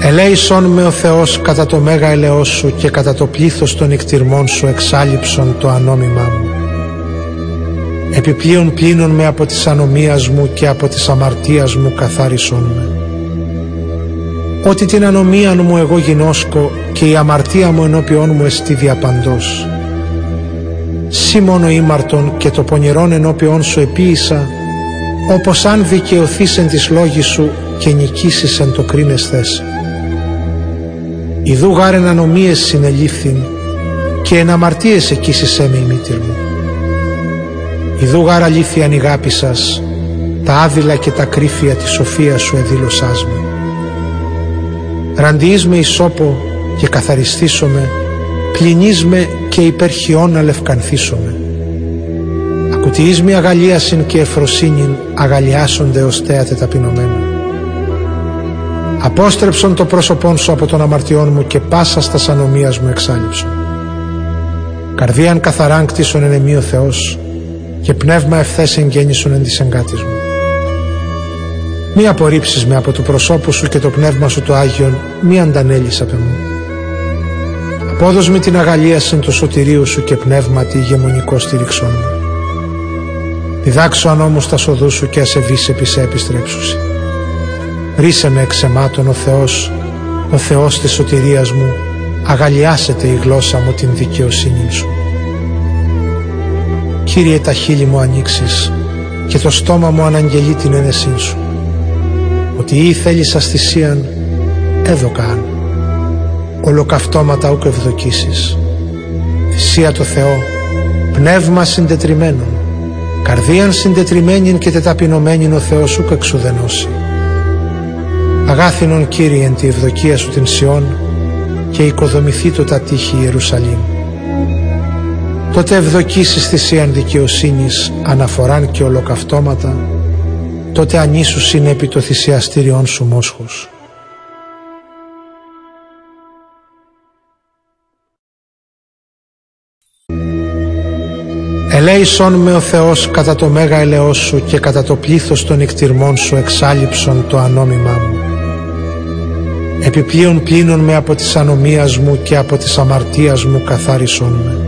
Ελέησον με ο Θεός κατά το μέγα ελεός σου και κατά το πλήθος των εκτιρμών σου εξάλειψον το ανόμημά μου. Επιπλέον πλύνον με από της ανομίας μου και από της αμαρτίας μου καθάρισον με. Ότι την ανομίαν μου εγώ γινώσκω και η αμαρτία μου ενώπιόν μου εστί διαπαντός. Σύ μόνο ήμαρτον και το πονηρόν ενώπιόν σου επίησα, όπως αν δικαιωθείς εν της λόγης σου και νικήσεις εν το κρίνεσθες. Ιδού γάρ εν ανομίες συνελήφθην και εν αμαρτίες εκείσισέ με η μήτηρ μου. Ιδού γάρ αλήθειαν ηγάπησας, τα άδειλα και τα κρύφια της σοφίας σου εδήλωσάς με. Ραντιείς με ισόπο και καθαριστήσομαι, πλυνείς με και υπερχιών αλευκανθήσομαι. Ακουτιείς με αγαλίασιν και εφροσύνην, αγαλιάσονται ως θέατε ταπεινωμένα. Απόστρεψον το πρόσωπόν σου από των αμαρτιών μου και πάσα στας ανομίας μου εξάλειψον. Καρδίαν καθαράν κτίσον εν εμή ο Θεός και πνεύμα ευθές εγγέννησον εν της εγκάτης μου. Μη απορρίψεις με από του προσώπου σου και το πνεύμα σου το Άγιον, μη αντανέλεις απ' εμού. Απόδος με την αγαλίασιν του σωτηρίου σου και πνεύματι ηγεμονικό στήριξόν μου. Διδάξω αν όμως τα σοδού σου και ασεβείς επί σε επιστρέψουσι. Ρίσε με εξαιμάτων ο Θεός της σωτηρίας μου, αγαλιάσετε η γλώσσα μου την δικαιοσύνη σου. Κύριε, τα χείλη μου ανοίξεις και το στόμα μου αναγγελεί την ένεσήν σου. Ότι ή θέλησας θυσίαν, έδωκαν. Ολοκαυτώματα ούκ ευδοκίσεις. Θυσία το Θεό, πνεύμα συντετριμένον, καρδίαν συντετριμένην και τεταπεινωμένην ο Θεός ούκ εξουδενώσει. Αγάθινον Κύριε εν τη ευδοκία σου την Σιών και οικοδομηθεί το τα τείχη Ιερουσαλήμ. Τότε ευδοκίσεις θυσίαν δικαιοσύνης, αναφοράν και ολοκαυτώματα, τότε ανήσους είναι επί το θυσιαστήριον σου μόσχος. Ελέησον με ο Θεός κατά το μέγα ελεός σου και κατά το πλήθος των εκτιρμών σου εξάλειψον το ανόμημά μου. Επιπλέον πλύνον με από της ανομίας μου και από της αμαρτίας μου καθάρισον με.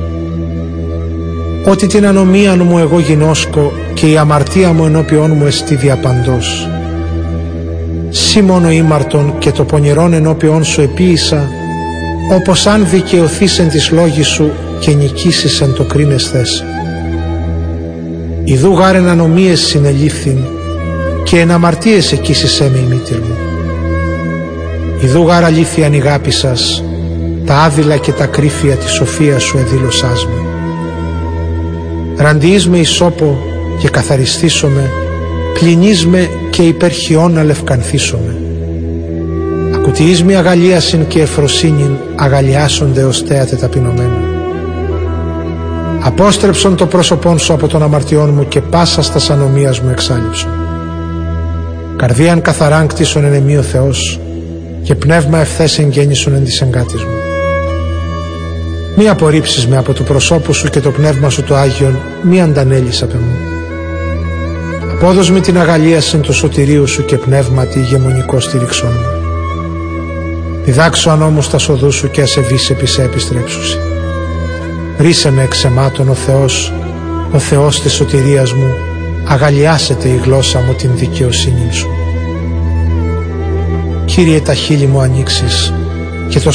Ότι την ανομίαν μου εγώ γινώσκω και η αμαρτία μου ενώπιόν μου εστί διαπαντός. Σύ μόνο ήμαρτον και το πονηρόν ενώπιόν σου επίησα, όπως αν δικαιωθείς εν της λόγης σου και νικήσεις εν το κρίνεσθες. Ιδού γάρ εν ανομίες συνελήφθην και εν αμαρτίες εκείσισέ με η μήτηρ μου. Ιδού γάρ αλήθειαν ηγάπησας, τα άδειλα και τα κρύφια της σοφίας σου εδήλωσάς με. Ραντιείς με ισόπο και καθαριστήσομαι, πλυνείς με και υπερχιών αλευκανθήσομαι. Ακουτιείς με αγαλίασιν και εφροσύνην, αγαλιάσονται ως θέατε ταπεινωμένα. Απόστρεψον το πρόσωπόν σου από των αμαρτιών μου και πάσα στας ανομίας μου εξάλειψον. Καρδίαν καθαράν κτίσον εν εμή ο Θεός και πνεύμα ευθές εγγέννησον εν της εγκάτης μου. Μη απορρίψεις με από του προσώπου σου και το πνεύμα σου το Άγιον, μη αντανέλεις απ' εμού. Απόδος με την αγαλίασιν του σωτηρίου σου και πνεύματι ηγεμονικό στήριξόν μου. Διδάξω αν όμως τα σοδού σου και ασεβείς επί σε επιστρέψουσι. Ρίσε με εξαιμάτων ο Θεός της σωτηρίας μου, αγαλιάσετε η γλώσσα μου την δικαιοσύνη σου. Κύριε, τα χείλη μου ανοίξεις και το